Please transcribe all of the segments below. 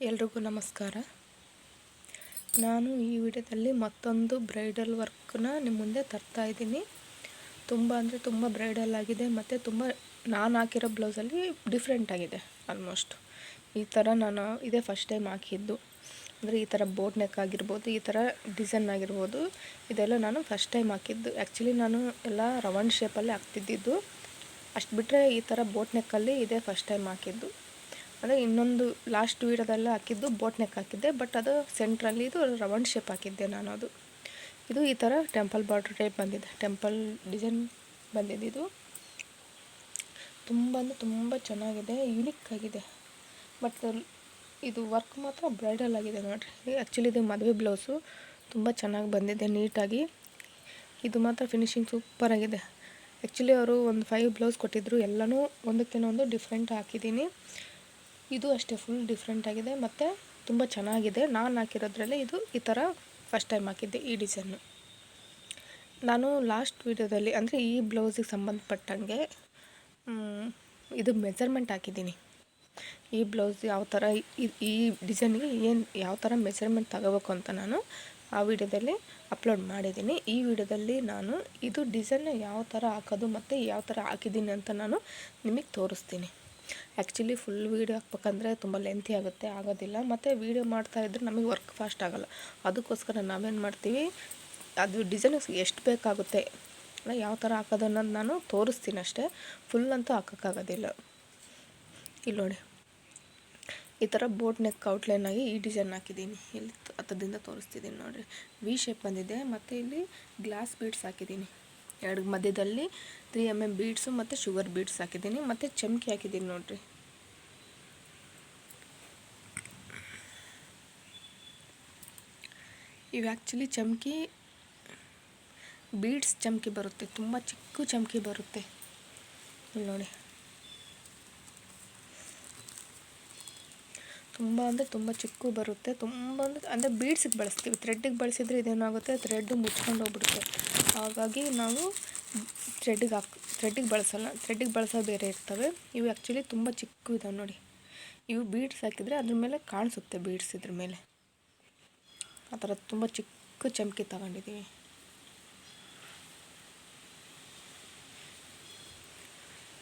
ಎಲ್ರಿಗೂ ನಮಸ್ಕಾರ. ನಾನು ಈ ವಿಡಿಯೋದಲ್ಲಿ ಮತ್ತೊಂದು ಬ್ರೈಡಲ್ ವರ್ಕ್ನ ನಿಮ್ಮ ಮುಂದೆ ತರ್ತಾ ಇದ್ದೀನಿ. ತುಂಬ ಅಂದರೆ ತುಂಬ ಬ್ರೈಡಲ್ ಆಗಿದೆ ಮತ್ತು ತುಂಬ ನಾನು ಹಾಕಿರೋ ಬ್ಲೌಸಲ್ಲಿ ಡಿಫ್ರೆಂಟ್ ಆಗಿದೆ. ಆಲ್ಮೋಸ್ಟ್ ಈ ಥರ ನಾನು ಇದೇ ಫಸ್ಟ್ ಟೈಮ್ ಹಾಕಿದ್ದು. ಅಂದರೆ ಈ ಥರ ಬೋಟ್ ನೆಕ್ ಆಗಿರ್ಬೋದು, ಈ ಥರ ಡಿಸೈನ್ ಆಗಿರ್ಬೋದು, ಇದೆಲ್ಲ ನಾನು ಫಸ್ಟ್ ಟೈಮ್ ಹಾಕಿದ್ದು. ಆ್ಯಕ್ಚುಲಿ ನಾನು ಎಲ್ಲ ರೌಂಡ್ ಶೇಪಲ್ಲಿ ಹಾಕ್ತಿದ್ದಿದ್ದು. ಅಷ್ಟು ಬಿಟ್ಟರೆ ಈ ಥರ ಬೋಟ್ ನೆಕ್ಕಲ್ಲಿ ಇದೇ ಫಸ್ಟ್ ಟೈಮ್ ಹಾಕಿದ್ದು. ಅಂದರೆ ಇನ್ನೊಂದು ಲಾಸ್ಟ್ ವೀಡಿಯೋದಲ್ಲೇ ಹಾಕಿದ್ದು ಬೋಟ್ ನೆಕ್ ಹಾಕಿದ್ದೆ, ಬಟ್ ಅದು ಸೆಂಟ್ರಲ್ಲಿ ಇದು ರೌಂಡ್ ಶೇಪ್ ಹಾಕಿದ್ದೆ ನಾನು. ಇದು ಈ ಥರ ಟೆಂಪಲ್ ಬಾರ್ಡ್ರ್ ಟೈಪ್ ಬಂದಿದೆ, ಟೆಂಪಲ್ ಡಿಸೈನ್ ಬಂದಿದೆ. ಇದು ತುಂಬ ಅಂದರೆ ತುಂಬ ಚೆನ್ನಾಗಿದೆ, ಯುನಿಕ್ ಆಗಿದೆ. ಬಟ್ ಇದು ವರ್ಕ್ ಮಾತ್ರ ಬ್ರೈಡಲ್ ಆಗಿದೆ ನೋಡಿರಿ. ಆ್ಯಕ್ಚುಲಿ ಇದು ಮದುವೆ ಬ್ಲೌಸು ತುಂಬ ಚೆನ್ನಾಗಿ ಬಂದಿದೆ, ನೀಟಾಗಿ. ಇದು ಮಾತ್ರ ಫಿನಿಶಿಂಗ್ ಸೂಪರಾಗಿದೆ. ಆ್ಯಕ್ಚುಲಿ ಅವರು ಒಂದು 5 ಬ್ಲೌಸ್ ಕೊಟ್ಟಿದ್ದರು, ಎಲ್ಲನೂ ಒಂದಕ್ಕಿಂತ ಒಂದು ಡಿಫ್ರೆಂಟ್ ಹಾಕಿದ್ದೀನಿ. ಇದು ಅಷ್ಟೇ ಫುಲ್ ಡಿಫ್ರೆಂಟ್ ಆಗಿದೆ ಮತ್ತು ತುಂಬ ಚೆನ್ನಾಗಿದೆ. ನಾನು ಹಾಕಿರೋದ್ರಲ್ಲೇ ಇದು ಈ ಥರ ಫಸ್ಟ್ ಟೈಮ್ ಹಾಕಿದ್ದೆ ಈ ಡಿಸೈನು. ನಾನು ಲಾಸ್ಟ್ ವೀಡಿಯೋದಲ್ಲಿ ಅಂದರೆ ಈ ಬ್ಲೌಸಿಗೆ ಸಂಬಂಧಪಟ್ಟಂಗೆ ಇದು ಮೆಜರ್ಮೆಂಟ್ ಹಾಕಿದ್ದೀನಿ. ಈ ಬ್ಲೌಸ್ ಯಾವ ಥರ ಈ ಡಿಸೈನಿಗೆ ಯಾವ ಥರ ಮೆಜರ್ಮೆಂಟ್ ತಗೋಬೇಕು ಅಂತ ನಾನು ಆ ವಿಡಿಯೋದಲ್ಲಿ ಅಪ್ಲೋಡ್ ಮಾಡಿದ್ದೀನಿ. ಈ ವಿಡಿಯೋದಲ್ಲಿ ನಾನು ಇದು ಡಿಸೈನ್ನ ಯಾವ ಥರ ಹಾಕೋದು ಮತ್ತು ಯಾವ ಥರ ಹಾಕಿದ್ದೀನಿ ಅಂತ ನಾನು ನಿಮಗೆ ತೋರಿಸ್ತೀನಿ. ಆ್ಯಕ್ಚುಲಿ ಫುಲ್ ವೀಡಿಯೋ ಹಾಕ್ಬೇಕಂದ್ರೆ ತುಂಬ ಲೆಂತಿ ಆಗೋದಿಲ್ಲ, ಮತ್ತು ವೀಡಿಯೋ ಮಾಡ್ತಾಯಿದ್ರೆ ನಮಗೆ ವರ್ಕ್ ಫಾಸ್ಟ್ ಆಗೋಲ್ಲ. ಅದಕ್ಕೋಸ್ಕರ ನಾವೇನು ಮಾಡ್ತೀವಿ, ಅದು ಡಿಸೈನ್ ಎಷ್ಟು ಬೇಕಾಗುತ್ತೆ ಯಾವ ಥರ ಹಾಕೋದು ಅನ್ನೋದು ನಾನು ತೋರಿಸ್ತೀನಿ ಅಷ್ಟೇ. ಫುಲ್ ಅಂತೂ ಹಾಕೋಕ್ಕಾಗೋದಿಲ್ಲ. ಇಲ್ಲಿ ನೋಡಿ, ಈ ಥರ ಬೋಟ್ ನೆಕ್ ಔಟ್ಲೈನಾಗಿ ಈ ಡಿಸೈನ್ ಹಾಕಿದ್ದೀನಿ. ಇಲ್ಲಿ ಹತ್ತದಿಂದ ತೋರಿಸ್ತಿದ್ದೀನಿ ನೋಡಿರಿ. ವಿ ಶೇಪ್ ಬಂದಿದೆ ಮತ್ತು ಇಲ್ಲಿ ಗ್ಲಾಸ್ ಬೀಡ್ಸ್ ಹಾಕಿದ್ದೀನಿ. ಎರಡು ಮಧ್ಯದಲ್ಲಿ 3 mm ಬೀಡ್ಸು ಮತ್ತು ಶುಗರ್ ಬೀಡ್ಸ್ ಹಾಕಿದ್ದೀನಿ ಮತ್ತು ಚಮಕಿ ಹಾಕಿದ್ದೀನಿ ನೋಡಿರಿ. ಇವು ಆ್ಯಕ್ಚುಲಿ ಚಮಕಿ ಬೀಡ್ಸ್ ಚಮಕಿ ಬರುತ್ತೆ, ತುಂಬ ಚಿಕ್ಕ ಚಮಕಿ ಬರುತ್ತೆ. ಇಲ್ಲಿ ನೋಡಿ, ತುಂಬ ಅಂದರೆ ತುಂಬ ಚಿಕ್ಕ ಬರುತ್ತೆ. ತುಂಬ ಅಂದರೆ ಬೀಡ್ಸಿಗೆ ಬಳಸ್ತೀವಿ, ಥ್ರೆಡ್ಡಿಗೆ ಬಳಸಿದರೆ ಇದೇನಾಗುತ್ತೆ, ಥ್ರೆಡ್ ಮುಚ್ಕೊಂಡು ಹೋಗ್ಬಿಡುತ್ತೆ. ಹಾಗಾಗಿ ನಾವು ಥ್ರೆಡ್ಡಿಗೆ ಬಳಸಲ್ಲ. ಥ್ರೆಡ್ಡಿಗೆ ಬಳಸೋದು ಬೇರೆ ಇರ್ತವೆ. ಇವು ಆ್ಯಕ್ಚುಲಿ ತುಂಬ ಚಿಕ್ಕ ಇದಾವೆ ನೋಡಿ. ಇವು ಬೀಡ್ಸ್ ಹಾಕಿದರೆ ಅದ್ರ ಮೇಲೆ ಕಾಣಿಸುತ್ತೆ, ಬೀಡ್ಸ್ ಇದ್ರ ಮೇಲೆ ಆ ಥರ ತುಂಬ ಚಿಕ್ಕ ಚಮಕಿ ತಗೊಂಡಿದ್ದೀವಿ.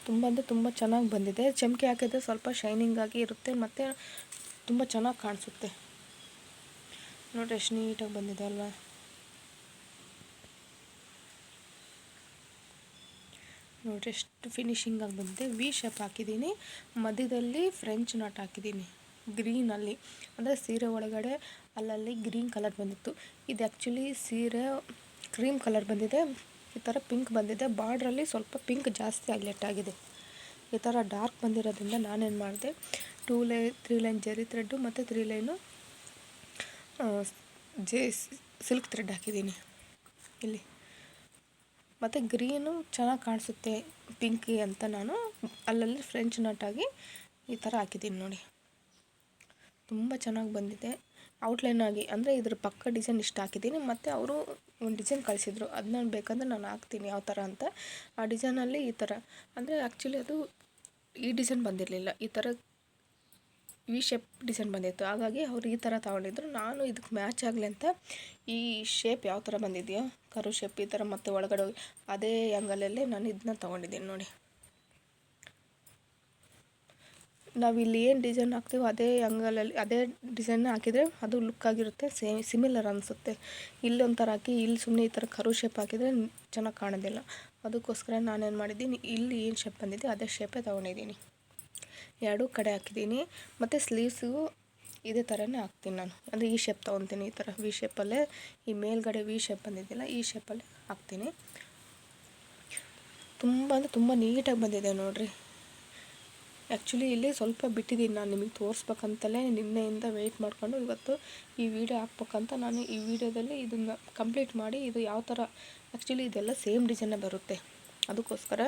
ತುಂಬ ಅಂದರೆ ತುಂಬ ಚೆನ್ನಾಗಿ ಬಂದಿದೆ. ಚಮಕಿ ಹಾಕಿದ್ರೆ ಸ್ವಲ್ಪ ಶೈನಿಂಗ್ ಆಗಿ ಇರುತ್ತೆ ಮತ್ತು ತುಂಬ ಚೆನ್ನಾಗಿ ಕಾಣಿಸುತ್ತೆ ನೋಡಿರಿ. ಎಷ್ಟು ನೀಟಾಗಿ ಬಂದಿದೆ ಅಲ್ವಾ. ನೋಡಿರಿ ಎಷ್ಟು ಫಿನಿಶಿಂಗಾಗಿ ಬಂದಿದೆ. ವಿ ಶೇಪ್ ಹಾಕಿದ್ದೀನಿ, ಮಧ್ಯದಲ್ಲಿ ಫ್ರೆಂಚ್ ನಾಟ್ ಹಾಕಿದ್ದೀನಿ ಗ್ರೀನಲ್ಲಿ. ಅಂದರೆ ಸೀರೆ ಒಳಗಡೆ ಅಲ್ಲಲ್ಲಿ ಗ್ರೀನ್ ಕಲರ್ ಬಂದಿತ್ತು. ಇದು ಆ್ಯಕ್ಚುಲಿ ಸೀರೆ ಕ್ರೀಮ್ ಕಲರ್ ಬಂದಿದೆ, ಈ ಥರ ಪಿಂಕ್ ಬಂದಿದೆ. ಬಾರ್ಡ್ರಲ್ಲಿ ಸ್ವಲ್ಪ ಪಿಂಕ್ ಜಾಸ್ತಿ ಹೈಲೈಟ್ ಆಗಿದೆ. ಈ ಥರ ಡಾರ್ಕ್ ಬಂದಿರೋದ್ರಿಂದ ನಾನೇನು ಮಾಡಿದೆ, 3 ಲೈನ್ ಜರಿ ಥ್ರೆಡ್ಡು ಮತ್ತು 3 ಲೈನು ಸಿಲ್ಕ್ ಥ್ರೆಡ್ ಹಾಕಿದ್ದೀನಿ ಇಲ್ಲಿ. ಮತ್ತು ಗ್ರೀನು ಚೆನ್ನಾಗಿ ಕಾಣಿಸುತ್ತೆ ಪಿಂಕಿ ಅಂತ ನಾನು ಅಲ್ಲಲ್ಲಿ ಫ್ರೆಂಚ್ ನಟ್ಟಾಗಿ ಈ ಥರ ಹಾಕಿದ್ದೀನಿ ನೋಡಿ. ತುಂಬ ಚೆನ್ನಾಗಿ ಬಂದಿದೆ ಔಟ್ಲೈನ್ ಆಗಿ. ಅಂದರೆ ಇದ್ರ ಪಕ್ಕ ಡಿಸೈನ್ ಇಷ್ಟ ಹಾಕಿದ್ದೀನಿ ಮತ್ತು ಅವರು ಒಂದು ಡಿಸೈನ್ ಕಳಿಸಿದ್ರು, ಅದನ್ನ ಬೇಕಂದ್ರೆ ನಾನು ಹಾಕ್ತೀನಿ ಯಾವ ಥರ ಅಂತ. ಆ ಡಿಸೈನಲ್ಲಿ ಈ ಥರ ಅಂದರೆ ಆ್ಯಕ್ಚುಲಿ ಅದು ಈ ಡಿಸೈನ್ ಬಂದಿರಲಿಲ್ಲ, ಈ ಥರ ವಿ ಶೇಪ್ ಡಿಸೈನ್ ಬಂದಿತ್ತು. ಹಾಗಾಗಿ ಅವ್ರು ಈ ಥರ ತೊಗೊಂಡಿದ್ರು. ನಾನು ಇದಕ್ಕೆ ಮ್ಯಾಚ್ ಆಗಲಿ ಅಂತ ಈ ಶೇಪ್ ಯಾವ ಥರ ಬಂದಿದೆಯೋ ಕರು ಶೇಪ್ ಈ ಥರ ಮತ್ತು ಒಳಗಡೆ ಅದೇ ಆ್ಯಂಗಲಲ್ಲೇ ನಾನು ಇದನ್ನ ತೊಗೊಂಡಿದ್ದೀನಿ ನೋಡಿ. ನಾವು ಇಲ್ಲಿ ಏನು ಡಿಸೈನ್ ಹಾಕ್ತೀವೋ ಅದೇ ಆ್ಯಂಗಲಲ್ಲಿ ಅದೇ ಡಿಸೈನ್ ಹಾಕಿದರೆ ಅದು ಲುಕ್ ಆಗಿರುತ್ತೆ, ಸಿಮಿಲರ್ ಅನಿಸುತ್ತೆ. ಇಲ್ಲಿ ಒಂಥರ ಹಾಕಿ ಇಲ್ಲಿ ಸುಮ್ಮನೆ ಈ ಥರ ಕರು ಶೇಪ್ ಹಾಕಿದರೆ ಚೆನ್ನಾಗಿ ಕಾಣೋದಿಲ್ಲ. ಅದಕ್ಕೋಸ್ಕರ ನಾನೇನು ಮಾಡಿದ್ದೀನಿ, ಇಲ್ಲಿ ಏನು ಶೇಪ್ ಬಂದಿದೆ ಅದೇ ಶೇಪೇ ತೊಗೊಂಡಿದ್ದೀನಿ. 2 ಕಡೆ ಹಾಕಿದ್ದೀನಿ ಮತ್ತು ಸ್ಲೀವ್ಸಿಗೂ ಇದೇ ಥರನೇ ಹಾಕ್ತೀನಿ ನಾನು. ಅಂದರೆ ಈ ಶೇಪ್ ತೊಗೊತೀನಿ, ಈ ಥರ ವಿ ಶೇಪಲ್ಲೇ ಈ ಮೇಲ್ಗಡೆ ವಿ ಶೇಪ್ ಬಂದಿದ್ದಿಲ್ಲ ಈ ಶೇಪಲ್ಲಿ ಹಾಕ್ತೀನಿ. ತುಂಬ ಅಂದರೆ ತುಂಬ ನೀಟಾಗಿ ಬಂದಿದೆ ನೋಡಿರಿ. ಆ್ಯಕ್ಚುಲಿ ಇಲ್ಲಿ ಸ್ವಲ್ಪ ಬಿಟ್ಟಿದ್ದೀನಿ ನಾನು ನಿಮಗೆ ತೋರಿಸ್ಬೇಕಂತಲೇ. ನಿನ್ನೆಯಿಂದ ವೆಯ್ಟ್ ಮಾಡಿಕೊಂಡು ಇವತ್ತು ಈ ವಿಡಿಯೋ ಹಾಕ್ಬೇಕಂತ ನಾನು ಈ ವಿಡಿಯೋದಲ್ಲಿ ಇದನ್ನು ಕಂಪ್ಲೀಟ್ ಮಾಡಿ, ಇದು ಯಾವ ಥರ ಆ್ಯಕ್ಚುಲಿ ಇದೆಲ್ಲ ಸೇಮ್ ಡಿಸೈನೇ ಬರುತ್ತೆ. ಅದಕ್ಕೋಸ್ಕರ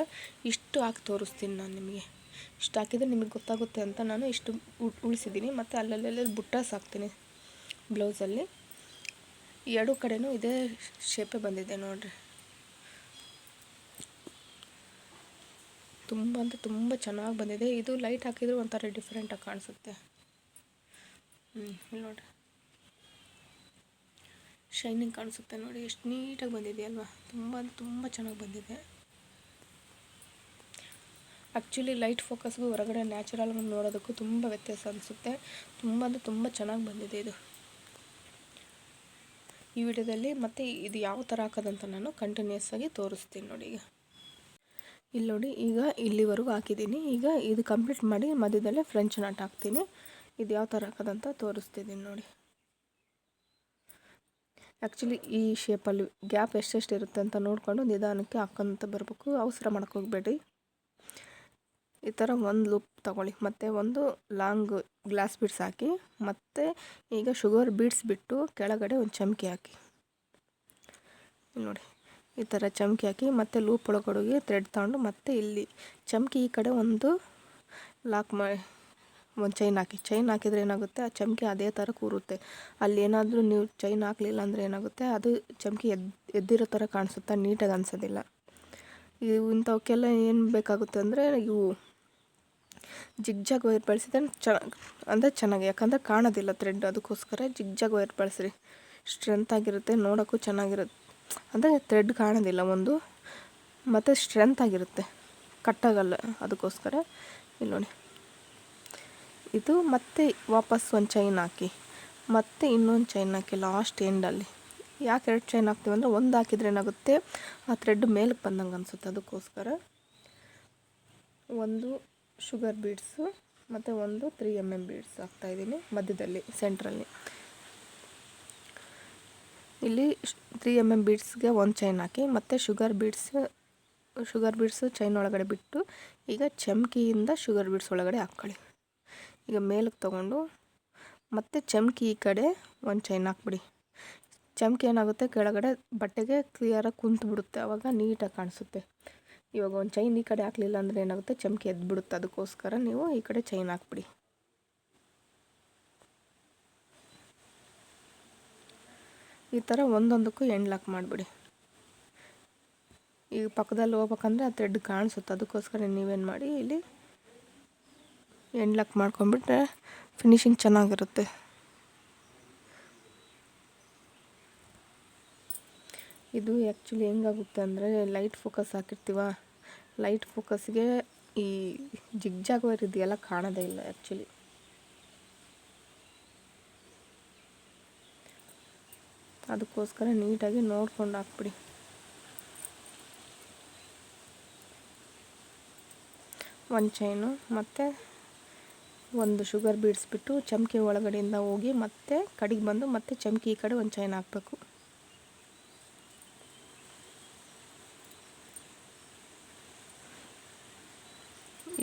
ಇಷ್ಟು ಹಾಕಿ ತೋರಿಸ್ತೀನಿ ನಾನು ನಿಮಗೆ. ಇಷ್ಟು ಹಾಕಿದರೆ ನಿಮಗೆ ಗೊತ್ತಾಗುತ್ತೆ ಅಂತ ನಾನು ಇಷ್ಟು ಉಳಿಸಿದ್ದೀನಿ. ಮತ್ತು ಅಲ್ಲಲ್ಲೆಲ್ಲ ಬುಟ್ಟಾಸ್ ಹಾಕ್ತೀನಿ ಬ್ಲೌಸಲ್ಲಿ. 2 ಕಡೆನೂ ಇದೇ ಶೇಪೇ ಬಂದಿದೆ ನೋಡಿರಿ. ತುಂಬ ಚೆನ್ನಾಗಿ ಬಂದಿದೆ. ಇದು ಲೈಟ್ ಹಾಕಿದರೆ ಒಂಥರ ಡಿಫ್ರೆಂಟಾಗಿ ಕಾಣಿಸುತ್ತೆ. ಇಲ್ಲಿ ನೋಡಿ ಶೈನಿಂಗ್ ಕಾಣಿಸುತ್ತೆ ನೋಡಿ, ಎಷ್ಟು ನೀಟಾಗಿ ಬಂದಿದೆ ಅಲ್ವಾ. ತುಂಬ ಚೆನ್ನಾಗಿ ಬಂದಿದೆ. ಆ್ಯಕ್ಚುಲಿ ಲೈಟ್ ಫೋಕಸ್ಗೂ ಹೊರಗಡೆ ನ್ಯಾಚುರಲ್ ನೋಡೋದಕ್ಕೂ ತುಂಬ ವ್ಯತ್ಯಾಸ ಅನಿಸುತ್ತೆ. ತುಂಬ ಚೆನ್ನಾಗಿ ಬಂದಿದೆ ಇದು ಈ ವಿಡಿಯೋದಲ್ಲಿ. ಮತ್ತು ಇದು ಯಾವ ಥರ ಹಾಕೋದಂತ ನಾನು ಕಂಟಿನ್ಯೂಸ್ ಆಗಿ ತೋರಿಸ್ತೀನಿ ನೋಡಿ. ಇಲ್ಲಿ ನೋಡಿ, ಈಗ ಇಲ್ಲಿವರೆಗೂ ಹಾಕಿದ್ದೀನಿ. ಈಗ ಇದು ಕಂಪ್ಲೀಟ್ ಮಾಡಿ ಮಧ್ಯದಲ್ಲೇ ಫ್ರೆಂಚ್ ನಾಟ್ ಹಾಕ್ತೀನಿ. ಇದು ಯಾವ ಥರ ಹಾಕೋದಂತ ತೋರಿಸ್ತಿದ್ದೀನಿ ನೋಡಿ. ಆ್ಯಕ್ಚುಲಿ ಈ ಶೇಪಲ್ಲಿ ಗ್ಯಾಪ್ ಎಷ್ಟೆಷ್ಟು ಇರುತ್ತೆ ಅಂತ ನೋಡಿಕೊಂಡು ನಿಧಾನಕ್ಕೆ ಹಾಕ್ಕೊಂತ ಬರಬೇಕು. ಅವಸರ ಮಾಡೋಕ್ಕೆ ಹೋಗಬೇಡಿ. ಈ ಥರ ಒಂದು ಲೂಪ್ ತಗೊಳ್ಳಿ, ಮತ್ತು ಒಂದು ಲಾಂಗ್ ಗ್ಲಾಸ್ ಬೀಡ್ಸ್ ಹಾಕಿ, ಮತ್ತು ಈಗ ಶುಗರ್ ಬೀಡ್ಸ್ ಬಿಟ್ಟು ಕೆಳಗಡೆ ಒಂದು ಚಮಕಿ ಹಾಕಿ. ನೋಡಿ ಈ ಥರ ಚಮಕಿ ಹಾಕಿ, ಮತ್ತು ಲೂಪ್ ಒಳಗಡೆ ಥ್ರೆಡ್ ತಗೊಂಡು, ಮತ್ತು ಇಲ್ಲಿ ಚಮಕಿ ಈ ಕಡೆ ಒಂದು ಲಾಕ್ ಮಾಡಿ ಒಂದು ಚೈನ್ ಹಾಕಿ. ಚೈನ್ ಹಾಕಿದರೆ ಏನಾಗುತ್ತೆ, ಆ ಚಮಕಿ ಅದೇ ಥರ ಕೂರುತ್ತೆ. ಅಲ್ಲಿ ಏನಾದರೂ ನೀವು ಚೈನ್ ಹಾಕಲಿಲ್ಲ ಅಂದರೆ ಏನಾಗುತ್ತೆ, ಅದು ಚಮಕಿ ಎದ್ದಿರೋ ಥರ ಕಾಣಿಸುತ್ತಾ, ನೀಟಾಗಿ ಅನಿಸೋದಿಲ್ಲ. ಇವು ಇಂಥವಕ್ಕೆಲ್ಲ ಏನು ಬೇಕಾಗುತ್ತೆ ಅಂದರೆ, ಇವು ಜಿಗ್ಜಾಗ್ ವೈರ್ ಬಳಸಿದ್ರೆ ಚೆನ್ನಾಗಿ, ಯಾಕಂದರೆ ಕಾಣೋದಿಲ್ಲ ಥ್ರೆಡ್. ಅದಕ್ಕೋಸ್ಕರ ಜಿಗ್ಜಾಗ್ ವೈರ್ ಬಳಸ್ರಿ, ಸ್ಟ್ರೆಂತ್ ಆಗಿರುತ್ತೆ, ನೋಡೋಕ್ಕೂ ಚೆನ್ನಾಗಿರುತ್ತೆ. ಅಂದರೆ ಥ್ರೆಡ್ ಕಾಣೋದಿಲ್ಲ ಒಂದು, ಮತ್ತು ಸ್ಟ್ರೆಂತ್ ಆಗಿರುತ್ತೆ, ಕಟ್ಟಾಗಲ್ಲ. ಅದಕ್ಕೋಸ್ಕರ ಇಲ್ಲಿ ನೋಡಿ, ಇದು ಮತ್ತೆ ವಾಪಸ್ ಒಂದು ಚೈನ್ ಹಾಕಿ, ಮತ್ತು ಇನ್ನೊಂದು ಚೈನ್ ಹಾಕಿ ಲಾಸ್ಟ್ ಎಂಡಲ್ಲಿ. ಯಾಕೆ 2 ಚೈನ್ ಹಾಕ್ತೀವಿ ಅಂದರೆ, ಒಂದು ಹಾಕಿದರೆ ಏನಾಗುತ್ತೆ, ಆ ಥ್ರೆಡ್ ಮೇಲಕ್ಕೆ ಬಂದಂಗೆ ಅನಿಸುತ್ತೆ. ಅದಕ್ಕೋಸ್ಕರ ಒಂದು ಶುಗರ್ ಬೀಡ್ಸು ಮತ್ತು ಒಂದು 3mm ಬೀಡ್ಸ್ ಹಾಕ್ತಾಯಿದ್ದೀನಿ ಮಧ್ಯದಲ್ಲಿ, ಸೆಂಟ್ರಲ್ಲಿ. ಇಲ್ಲಿ 3mm ಬೀಡ್ಸ್ಗೆ ಒಂದು ಚೈನ್ ಹಾಕಿ, ಮತ್ತು ಶುಗರ್ ಬೀಡ್ಸು ಚೈನ್ ಒಳಗಡೆ ಬಿಟ್ಟು, ಈಗ ಚಮಕಿಯಿಂದ ಶುಗರ್ ಬೀಡ್ಸ್ ಒಳಗಡೆ ಹಾಕ್ಕೊಳ್ಳಿ. ಈಗ ಮೇಲಕ್ಕೆ ತೊಗೊಂಡು, ಮತ್ತು ಚಮಕಿ ಈ ಕಡೆ ಒಂದು ಚೈನ್ ಹಾಕ್ಬಿಡಿ. ಚಮಕಿ ಏನಾಗುತ್ತೆ, ಕೆಳಗಡೆ ಬಟ್ಟೆಗೆ ಕ್ಲಿಯರಾಗಿ ಕುಂತ್ಬಿಡುತ್ತೆ, ಆವಾಗ ನೀಟಾಗಿ ಕಾಣಿಸುತ್ತೆ. ಇವಾಗ ಒಂದು ಚೈನ್ ಈ ಕಡೆ ಹಾಕಲಿಲ್ಲ ಅಂದರೆ ಏನಾಗುತ್ತೆ, ಚಮಕಿ ಎದ್ಬಿಡುತ್ತೆ. ಅದಕ್ಕೋಸ್ಕರ ನೀವು ಈ ಕಡೆ ಚೈನ್ ಹಾಕ್ಬಿಡಿ. ಈ ಥರ ಒಂದೊಂದಕ್ಕೂ ಎಂಡ್ ಲಾಕ್ ಮಾಡಿಬಿಡಿ. ಈಗ ಪಕ್ಕದಲ್ಲಿ ಹೋಗ್ಬೇಕಂದ್ರೆ ಆ ಥ್ರೆಡ್ ಕಾಣಿಸುತ್ತೆ. ಅದಕ್ಕೋಸ್ಕರ ನೀವೇನು ಮಾಡಿ, ಇಲ್ಲಿ ಎಂಡ್ ಲಾಕ್ ಮಾಡ್ಕೊಂಡ್ಬಿಟ್ರೆ ಫಿನಿಶಿಂಗ್ ಚೆನ್ನಾಗಿರುತ್ತೆ. ಇದು ಆ್ಯಕ್ಚುಲಿ ಹೆಂಗಾಗುತ್ತೆ ಅಂದರೆ, ಲೈಟ್ ಫೋಕಸ್ ಹಾಕಿರ್ತೀವ, ಲೈಟ್ ಫೋಕಸ್ಗೆ ಈ ಜಿಗ್ಜಾಗ್ ವೈರ್ ಇದೆಯಲ್ಲ ಕಾಣೋದೇ ಇಲ್ಲ ಆ್ಯಕ್ಚುಲಿ. ಅದಕ್ಕೋಸ್ಕರ ನೀಟಾಗಿ ನೋಡ್ಕೊಂಡು ಹಾಕ್ಬಿಡಿ. ಒಂದು ಚೈನು ಮತ್ತು ಒಂದು ಶುಗರ್ ಬೀಡ್ಸ್ ಬಿಟ್ಟು ಚಮಕಿ ಒಳಗಡೆಯಿಂದ ಹೋಗಿ ಮತ್ತೆ ಕಡೆಗೆ ಬಂದು ಮತ್ತೆ ಚಮಕಿ ಈ ಕಡೆ ಒಂದು ಚೈನ್ ಹಾಕಬೇಕು.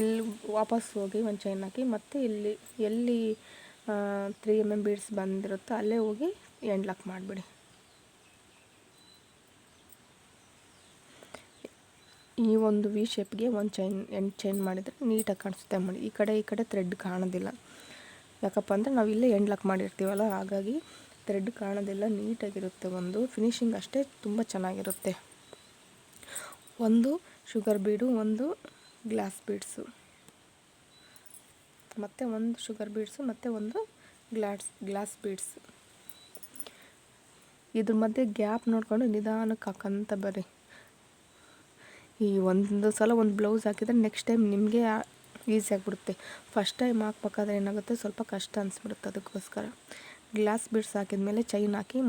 ಇಲ್ಲಿ ವಾಪಸ್ ಹೋಗಿ ಒಂದು ಚೈನ್ ಹಾಕಿ, ಮತ್ತು ಇಲ್ಲಿ ಎಲ್ಲಿ 3mm ಬೀಡ್ಸ್ ಬಂದಿರುತ್ತೋ ಅಲ್ಲೇ ಹೋಗಿ ಎಂಡ್ ಲಾಕ್ ಮಾಡಿಬಿಡಿ. ಈ ಒಂದು ವಿ ಶೇಪ್ಗೆ ಒಂದು ಎಂಡ್ ಚೈನ್ ಮಾಡಿದರೆ ನೀಟಾಗಿ ಕಾಣಿಸುತ್ತೆ. ಮಾಡಿ ಈ ಕಡೆ ಥ್ರೆಡ್ ಕಾಣೋದಿಲ್ಲ, ಯಾಕಪ್ಪ ಅಂದರೆ ನಾವು ಇಲ್ಲೇ ಎಂಡ್ ಲಾಕ್ ಮಾಡಿರ್ತೀವಲ್ಲ, ಹಾಗಾಗಿ ಥ್ರೆಡ್ ಕಾಣೋದಿಲ್ಲ, ನೀಟಾಗಿರುತ್ತೆ. ಒಂದು ಫಿನಿಶಿಂಗ್ ಅಷ್ಟೇ ತುಂಬ ಚೆನ್ನಾಗಿರುತ್ತೆ. ಒಂದು ಶುಗರ್ ಬೀಡು, ಒಂದು ಗ್ಲಾಸ್ ಬೀಡ್ಸು, ಮತ್ತು ಒಂದು ಶುಗರ್ ಬೀಡ್ಸು ಮತ್ತು ಒಂದು ಗ್ಲಾಸ್ ಬೀಡ್ಸು. ಇದ್ರ ಮಧ್ಯೆ ಗ್ಯಾಪ್ ನೋಡಿಕೊಂಡು ನಿಧಾನಕ್ಕೆ ಹಾಕಂತ ಬರ್ರಿ. ಈ ಒಂದು ಸಲ ಒಂದು ಬ್ಲೌಸ್ ಹಾಕಿದರೆ ನೆಕ್ಸ್ಟ್ ಟೈಮ್ ನಿಮಗೆ ಈಸಿ ಆಗಿಬಿಡುತ್ತೆ. ಫಸ್ಟ್ ಟೈಮ್ ಹಾಕ್ಬೇಕಾದ್ರೆ ಏನಾಗುತ್ತೆ, ಸ್ವಲ್ಪ ಕಷ್ಟ ಅನಿಸ್ಬಿಡುತ್ತೆ. ಅದಕ್ಕೋಸ್ಕರ ಗ್ಲಾಸ್ ಬೀಡ್ಸ್ ಹಾಕಿದ್ಮೇಲೆ ಚೈನ್ ಹಾಕಿ,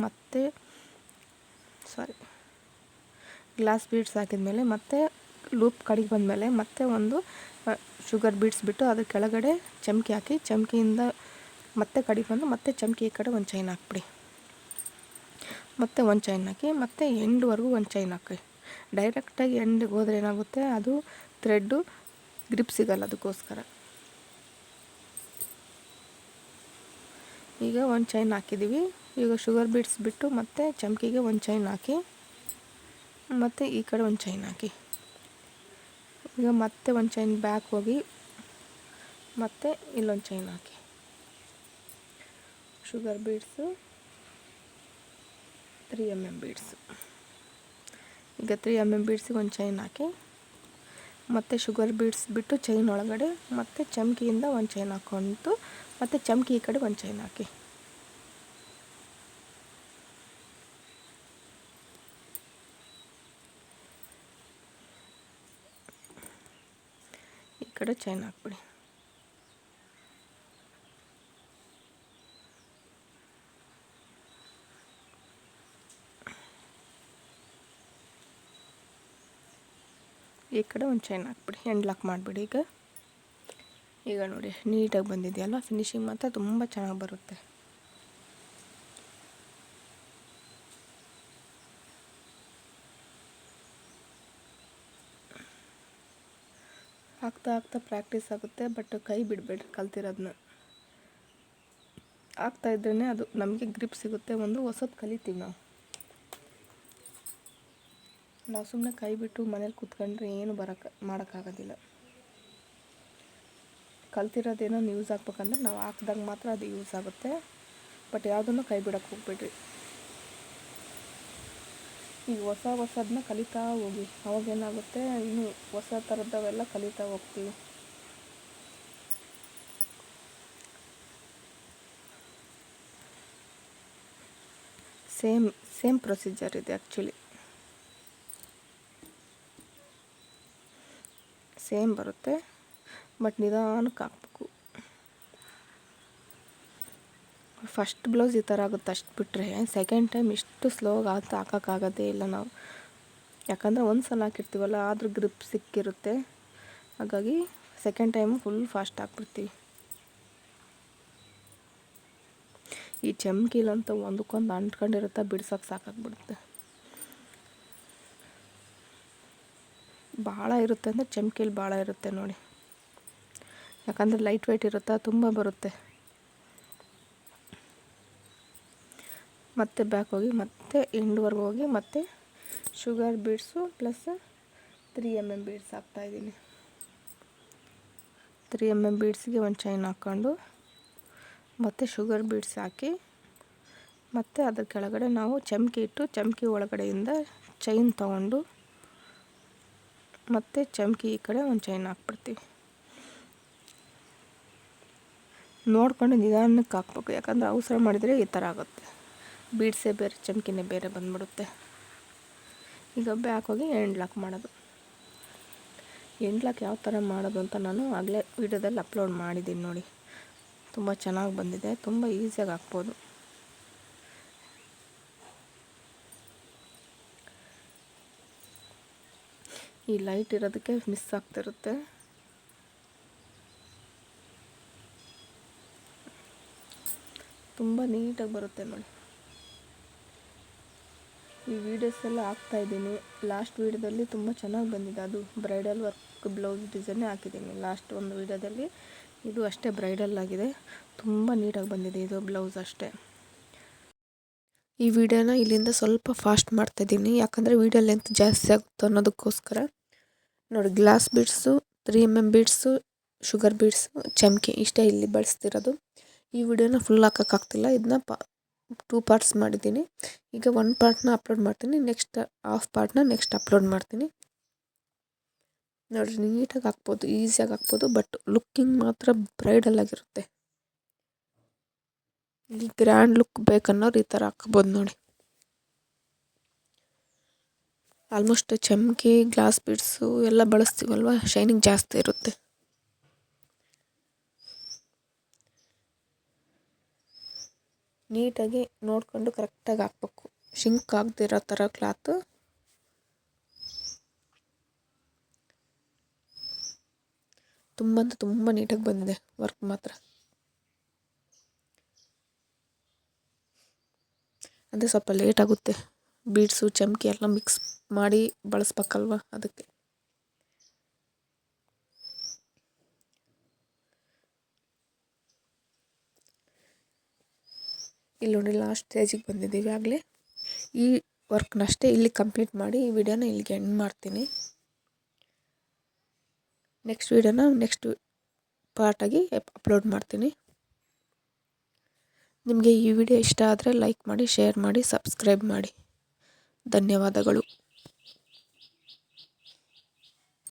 ಗ್ಲಾಸ್ ಬೀಡ್ಸ್ ಹಾಕಿದ್ಮೇಲೆ ಮತ್ತೆ ಲೂಪ್ ಕಡೆಗೆ ಬಂದಮೇಲೆ ಮತ್ತೆ ಒಂದು ಶುಗರ್ ಬೀಡ್ಸ್ ಬಿಟ್ಟು ಅದ್ರ ಕೆಳಗಡೆ ಚಮಕಿ ಹಾಕಿ, ಚಮಕಿಯಿಂದ ಮತ್ತೆ ಕಡೆಗೆ ಬಂದು ಮತ್ತೆ ಚಮಕಿ ಈ ಕಡೆ ಒಂದು ಚೈನ್ ಹಾಕ್ಬಿಡಿ. ಮತ್ತೆ ಒಂದು ಚೈನ್ ಹಾಕಿ, ಮತ್ತೆ ಎಂಡ್ವರೆಗೂ ಒಂದು ಚೈನ್ ಹಾಕಿ. ಡೈರೆಕ್ಟಾಗಿ ಎಂಡಿಗೆ ಹೋದರೆ ಏನಾಗುತ್ತೆ, ಅದು ಥ್ರೆಡ್ಡು ಗ್ರಿಪ್ ಸಿಗಲ್ಲ. ಅದಕ್ಕೋಸ್ಕರ ಈಗ ಒಂದು ಚೈನ್ ಹಾಕಿದ್ದೀವಿ. ಈಗ ಶುಗರ್ ಬೀಡ್ಸ್ ಬಿಟ್ಟು ಮತ್ತೆ ಚಮಕಿಗೆ ಒಂದು ಚೈನ್ ಹಾಕಿ, ಮತ್ತು ಈ ಕಡೆ ಒಂದು ಚೈನ್ ಹಾಕಿ. ಈಗ ಮತ್ತೆ ಒಂದು ಚೈನ್ ಬ್ಯಾಕ್ ಹೋಗಿ ಮತ್ತೆ ಇಲ್ಲೊಂದು ಚೈನ್ ಹಾಕಿ. Sugar beads 3mm beads. ಈಗ 3mm ಬೀಡ್ಸಿಗೆ ಒಂದು ಚೈನ್ ಹಾಕಿ, ಮತ್ತು ಶುಗರ್ ಬೀಡ್ಸ್ ಬಿಟ್ಟು ಚೈನ್ ಒಳಗಡೆ ಮತ್ತು ಚಮಕಿಯಿಂದ ಒಂದು ಚೈನ್ ಹಾಕ್ಕೊಂಡು ಮತ್ತು ಚಮಕಿ ಈ ಕಡೆ ಒಂದು ಚೈನ್ ಹಾಕಿ. ಈ ಕಡೆ ಚೈನ್ ಹಾಕ್ಬಿಡಿ. ಈ ಕಡೆ ಒಂದು ಚೈನ್ ಹಾಕ್ಬಿಡಿ, ಎಂಡ್ ಲಾಕ್ ಮಾಡಿಬಿಡಿ. ಈಗ ನೋಡಿ ನೀಟಾಗಿ ಬಂದಿದೆಯಲ್ಲ, ಫಿನಿಶಿಂಗ್ ಮಾತ್ರ ತುಂಬ ಚೆನ್ನಾಗಿ ಬರುತ್ತೆ. ಆಗ್ತಾ ಆಗ್ತಾ ಪ್ರಾಕ್ಟೀಸ್ ಆಗುತ್ತೆ, ಬಟ್ ಕೈ ಬಿಡಬೇಡಿ ಕಲ್ತಿರೋದನ್ನ. ಆಗ್ತಾ ಇದ್ರೇ ಅದು ನಮಗೆ ಗ್ರಿಪ್ ಸಿಗುತ್ತೆ, ಒಂದು ಹೊಸದು ಕಲಿತೀವಿ ನಾವು ಸುಮ್ಮನೆ ಕೈ ಬಿಟ್ಟು ಮನೇಲಿ ಕೂತ್ಕೊಂಡ್ರೆ ಏನು ಮಾಡೋಕ್ಕಾಗೋದಿಲ್ಲ. ಕಲ್ತಿರೋದೇನೋ ಯೂಸ್ ಆಗ್ಬೇಕಂದ್ರೆ ನಾವು ಹಾಕ್ದಾಗ ಮಾತ್ರ ಅದು ಯೂಸ್ ಆಗುತ್ತೆ, ಬಟ್ ಯಾವುದನ್ನು ಕೈ ಬಿಡೋಕ್ಕೆ ಹೋಗ್ಬೇಡ್ರಿ. ಈಗ ಹೊಸದನ್ನ ಕಲಿತಾ ಹೋಗಿ, ಅವಾಗೇನಾಗುತ್ತೆ ಇನ್ನೂ ಹೊಸ ಥರದವೆಲ್ಲ ಕಲಿತಾ ಹೋಗ್ತೀವಿ. ಸೇಮ್ ಪ್ರೊಸೀಜರ್ ಇದೆ ಆ್ಯಕ್ಚುಲಿ, ಸೇಮ್ ಬರುತ್ತೆ, ಬಟ್ ನಿಧಾನಕ್ಕೆ ಹಾಕ್ಬೇಕು. ಫಸ್ಟ್ ಬ್ಲೌಸ್ ಈ ಥರ ಆಗುತ್ತೆ ಅಷ್ಟು ಬಿಟ್ಟರೆ, ಸೆಕೆಂಡ್ ಟೈಮ್ ಇಷ್ಟು ಸ್ಲೋಗಿ ಹಾಕೋಕ್ಕಾಗೋದೇ ಇಲ್ಲ ನಾವು. ಯಾಕಂದರೆ ಒಂದು ಸಲ ಹಾಕಿರ್ತೀವಲ್ಲ, ಆದರೂ ಗ್ರಿಪ್ ಸಿಕ್ಕಿರುತ್ತೆ. ಹಾಗಾಗಿ ಸೆಕೆಂಡ್ ಟೈಮು ಫುಲ್ ಫಾಸ್ಟ್ ಹಾಕ್ಬಿಡ್ತೀವಿ. ಈ ಚಮ್ಕಿಲಂತೂ ಒಂದಕ್ಕೊಂದು ಅಂಟ್ಕೊಂಡಿರುತ್ತೆ, ಬಿಡ್ಸೋಕ್ಕೆ ಸಾಕಾಗ್ಬಿಡುತ್ತೆ. ಭಾಳ ಇರುತ್ತೆ ಅಂದರೆ ಚಮ್ಕಿಲಿ ಭಾಳ ಇರುತ್ತೆ ನೋಡಿ, ಯಾಕಂದರೆ ಲೈಟ್ ವೆಯ್ಟ್ ಇರುತ್ತಾ, ತುಂಬ ಬರುತ್ತೆ. ಮತ್ತೆ ಬ್ಯಾಕ್ ಹೋಗಿ ಮತ್ತೆ ಎಂಡ್ವರೆಗೆ ಹೋಗಿ ಮತ್ತೆ sugar beads plus 3 mm beads ಹಾಕ್ತಾಯಿದ್ದೀನಿ. 3 mm ಬೀಡ್ಸ್ಗೆ ಒಂದು ಚೈನ್ ಹಾಕ್ಕೊಂಡು ಮತ್ತು ಶುಗರ್ ಬೀಡ್ಸ್ ಹಾಕಿ, ಮತ್ತು ಅದ್ರ ಕೆಳಗಡೆ ನಾವು ಚಮಕಿ ಇಟ್ಟು ಚಮಕಿ ಒಳಗಡೆಯಿಂದ ಚೈನ್ ತೊಗೊಂಡು ಮತ್ತು ಚಮಕಿ ಈ ಕಡೆ ಒಂದು ಚೈನ್ ಹಾಕ್ಬಿಡ್ತೀವಿ. ನೋಡ್ಕೊಂಡು ನಿಧಾನಕ್ಕೆ ಹಾಕ್ಬೇಕು, ಯಾಕಂದರೆ ಅವಸರ ಮಾಡಿದರೆ ಈ ಥರ ಆಗುತ್ತೆ, ಬೀಡ್ಸೇ ಬೇರೆ ಚಮಕಿನೇ ಬೇರೆ ಬಂದ್ಬಿಡುತ್ತೆ. ಈಗ ಬ್ಯಾಕ್ ಹೋಗಿ ಎಂಡ್ ಲಾಕ್ ಮಾಡೋದು. ಎಂಡ್ ಲಾಕ್ ಯಾವ ಥರ ಮಾಡೋದು ಅಂತ ನಾನು ಆಗಲೇ ವಿಡಿಯೋದಲ್ಲಿ ಅಪ್ಲೋಡ್ ಮಾಡಿದ್ದೀನಿ ನೋಡಿ, ತುಂಬ ಚೆನ್ನಾಗಿ ಬಂದಿದೆ, ತುಂಬ ಈಸಿಯಾಗಿ ಹಾಕ್ಬೋದು. ಈ ಲೈಟ್ ಇರೋದಕ್ಕೆ ಮಿಸ್ ಆಗ್ತಿರುತ್ತೆ. ತುಂಬ ನೀಟಾಗಿ ಬರುತ್ತೆ ನೋಡಿ. ಈ ವಿಡಿಯೋಸ್ ಎಲ್ಲ ಹಾಕ್ತಾಯಿದ್ದೀನಿ. ಲಾಸ್ಟ್ ವೀಡಿಯೋದಲ್ಲಿ ತುಂಬ ಚೆನ್ನಾಗಿ ಬಂದಿದೆ, ಅದು ಬ್ರೈಡಲ್ ವರ್ಕ್ ಬ್ಲೌಸ್ ಡಿಸೈನೇ ಹಾಕಿದ್ದೀನಿ ಲಾಸ್ಟ್ ಒಂದು ವೀಡಿಯೋದಲ್ಲಿ. ಇದು ಅಷ್ಟೇ ಬ್ರೈಡಲ್ ಆಗಿದೆ, ತುಂಬ ನೀಟಾಗಿ ಬಂದಿದೆ ಇದು ಬ್ಲೌಸ್ ಅಷ್ಟೇ. ಈ ವಿಡಿಯೋನ ಇಲ್ಲಿಂದ ಸ್ವಲ್ಪ ಫಾಸ್ಟ್ ಮಾಡ್ತಾಯಿದ್ದೀನಿ, ಯಾಕಂದರೆ ವಿಡಿಯೋ ಲೆಂತ್ ಜಾಸ್ತಿ ಆಗುತ್ತೆ ಅನ್ನೋದಕ್ಕೋಸ್ಕರ. ನೋಡಿ, glass beads, 3 mm beads, sugar beads, ಚಮಕಿ ಇಷ್ಟೇ ಇಲ್ಲಿ ಬಳಸ್ತಿರೋದು. ಈ ವಿಡಿಯೋನ ಫುಲ್ ಹಾಕೋಕ್ಕಾಗ್ತಿಲ್ಲ, ಇದನ್ನ 2 ಪಾರ್ಟ್ಸ್ ಮಾಡಿದ್ದೀನಿ. ಈಗ 1 ಪಾರ್ಟ್ನ ಅಪ್ಲೋಡ್ ಮಾಡ್ತೀನಿ, ನೆಕ್ಸ್ಟ್ ಹಾಫ್ ಪಾರ್ಟ್ನ ನೆಕ್ಸ್ಟ್ ಅಪ್ಲೋಡ್ ಮಾಡ್ತೀನಿ. ನೋಡಿರಿ, ನೀಟಾಗಿ ಹಾಕ್ಬೋದು, ಈಸಿಯಾಗಿ ಹಾಕ್ಬೋದು, ಬಟ್ ಲುಕ್ಕಿಂಗ್ ಮಾತ್ರ ಬ್ರೈಡಲ್ ಆಗಿರುತ್ತೆ. ಈ ಗ್ರ್ಯಾಂಡ್ ಲುಕ್ ಬೇಕನ್ನೋರು ಈ ಥರ ಹಾಕ್ಬೋದು ನೋಡಿ. ಆಲ್ಮೋಸ್ಟ್ ಚಮಕಿ ಗ್ಲಾಸ್ ಬೀಡ್ಸು ಎಲ್ಲ ಬಳಸ್ತೀವಲ್ವ, ಶೈನಿಂಗ್ ಜಾಸ್ತಿ ಇರುತ್ತೆ. ನೀಟಾಗಿ ನೋಡಿಕೊಂಡು ಕರೆಕ್ಟಾಗಿ ಹಾಕ್ಬೇಕು, ಶಿಂಕ್ ಆಗದಿರೋ ಥರ ಕ್ಲಾತು. ತುಂಬ ಅಂದರೆ ತುಂಬ ನೀಟಾಗಿ ಬಂದಿದೆ ವರ್ಕ್ ಮಾತ್ರ. ಅಂದರೆ ಸ್ವಲ್ಪ ಲೇಟ್ ಆಗುತ್ತೆ, ಬೀಡ್ಸು ಚಮಕಿ ಎಲ್ಲ ಮಿಕ್ಸ್ ಮಾಡಿ ಬಳಸ್ಬೇಕಲ್ವ, ಅದಕ್ಕೆ. ಇಲ್ಲಿ ನೋಡಿ, ಲಾಸ್ಟ್ ಸ್ಟೇಜಿಗೆ ಬಂದಿದ್ದೀವಿ ಆಗಲೇ. ಈ ವರ್ಕ್ನಷ್ಟೇ ಇಲ್ಲಿ ಕಂಪ್ಲೀಟ್ ಮಾಡಿ ಈ ವಿಡಿಯೋನ ಇಲ್ಲಿಗೆ ಎಂಡ್ ಮಾಡ್ತೀನಿ. ನೆಕ್ಸ್ಟ್ ವಿಡಿಯೋನ ನೆಕ್ಸ್ಟ್ ಪಾರ್ಟಾಗಿ ಅಪ್ಲೋಡ್ ಮಾಡ್ತೀನಿ. ನಿಮಗೆ ಈ ವಿಡಿಯೋ ಇಷ್ಟ ಆದರೆ ಲೈಕ್ ಮಾಡಿ, ಶೇರ್ ಮಾಡಿ, ಸಬ್ಸ್ಕ್ರೈಬ್ ಮಾಡಿ. ಧನ್ಯವಾದಗಳು.